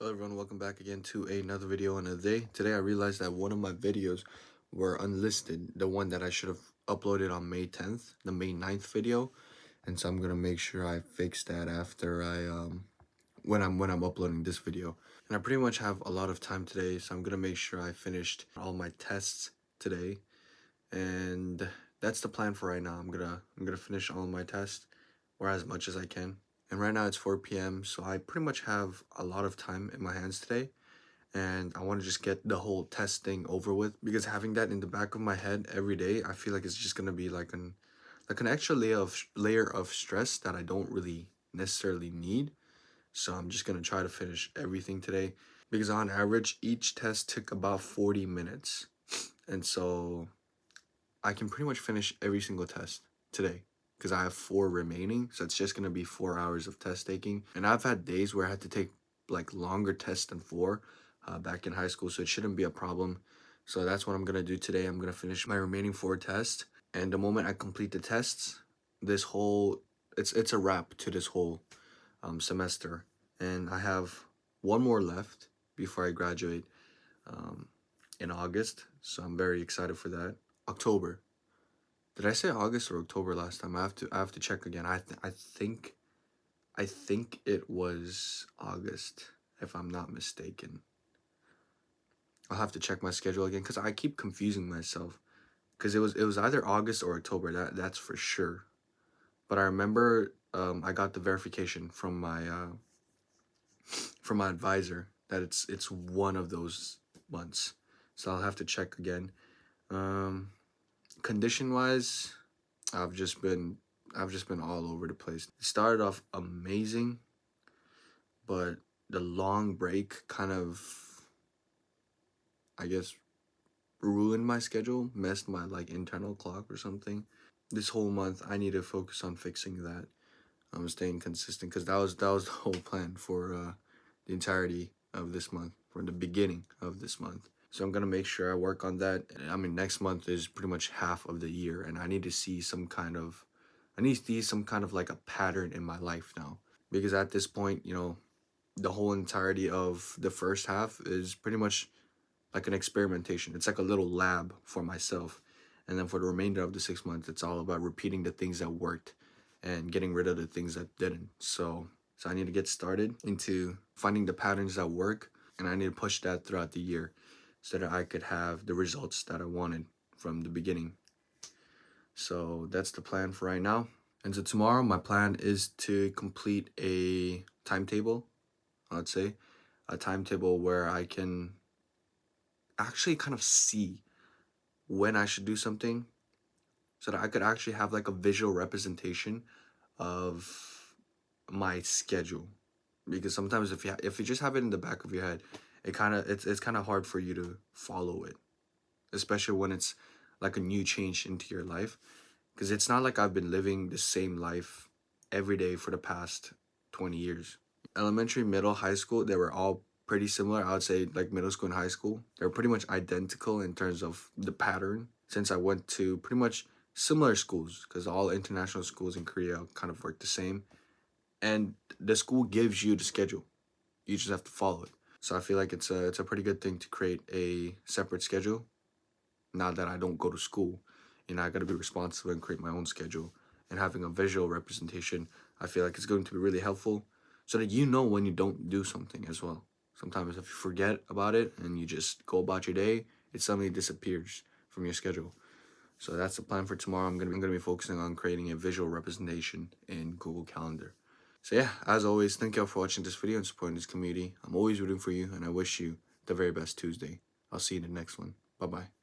Hello everyone, welcome back again to another video another day. Today I realized that one of my videos were unlisted, the one that I should have uploaded on May 10th, the May 9th video. And so I'm gonna make sure I fix that after when I'm uploading this video. And I pretty much have a lot of time today, so I'm gonna make sure I finished all my tests today. And that's the plan for right now. I'm gonna finish all my tests or as much as I can. And right now it's 4 p.m. so I pretty much have a lot of time in my hands today. And I want to just get the whole test thing over with, because having that in the back of my head every day, I feel like it's just gonna be like an extra layer of stress that I don't really necessarily need. So I'm just gonna try to finish everything today, because on average each test took about 40 minutes. And so I can pretty much finish every single test today, because I have 4 remaining, so it's just gonna be 4 hours of test taking. And I've had days where I had to take like longer tests than 4 back in high school, so it shouldn't be a problem. So that's what I'm gonna do today. I'm gonna finish my remaining 4 tests, and the moment I complete the tests, this whole it's a wrap to this whole semester. And I have one more left before I graduate in August, so I'm very excited for that. October. Did I say August or October last time? I have to check again. I think it was August, if I'm not mistaken. I'll have to check my schedule again, because I keep confusing myself. Because it was either August or October, that's for sure. But I remember I got the verification from my advisor that it's one of those months. So I'll have to check again. Condition wise, I've just been all over the place. It started off amazing, but the long break kind of, I guess, ruined my schedule, messed my like internal clock or something. This whole month I need to focus on fixing that. I'm staying consistent, because that was the whole plan for the entirety of this month, for the beginning of this month. So I'm gonna make sure I work on that. I mean, next month is pretty much half of the year, and I need to see some kind of like a pattern in my life now. Because at this point, you know, the whole entirety of the first half is pretty much like an experimentation. It's like a little lab for myself. And then for the remainder of the 6 months, it's all about repeating the things that worked and getting rid of the things that didn't. So I need to get started into finding the patterns that work, and I need to push that throughout the year, so that I could have the results that I wanted from the beginning. So that's the plan for right now. And so tomorrow my plan is to complete a timetable, I'd say. A timetable where I can actually kind of see when I should do something, so that I could actually have like a visual representation of my schedule. Because sometimes if you just have it in the back of your head, it's kind of hard for you to follow it, especially when it's like a new change into your life. Because it's not like I've been living the same life every day for the past 20 years. Elementary, middle, high school, they were all pretty similar. I would say like middle school and high school, they were pretty much identical in terms of the pattern, since I went to pretty much similar schools, because all international schools in Korea kind of work the same. And the school gives you the schedule. You just have to follow it. So I feel like it's a pretty good thing to create a separate schedule. Now that I don't go to school, you know, I gotta be responsible and create my own schedule. And having a visual representation, I feel like it's going to be really helpful, so that you know when you don't do something as well. Sometimes if you forget about it and you just go about your day, it suddenly disappears from your schedule. So that's the plan for tomorrow. I'm gonna be focusing on creating a visual representation in Google Calendar. So yeah, as always, thank you all for watching this video and supporting this community. I'm always rooting for you, and I wish you the very best Tuesday. I'll see you in the next one. Bye-bye.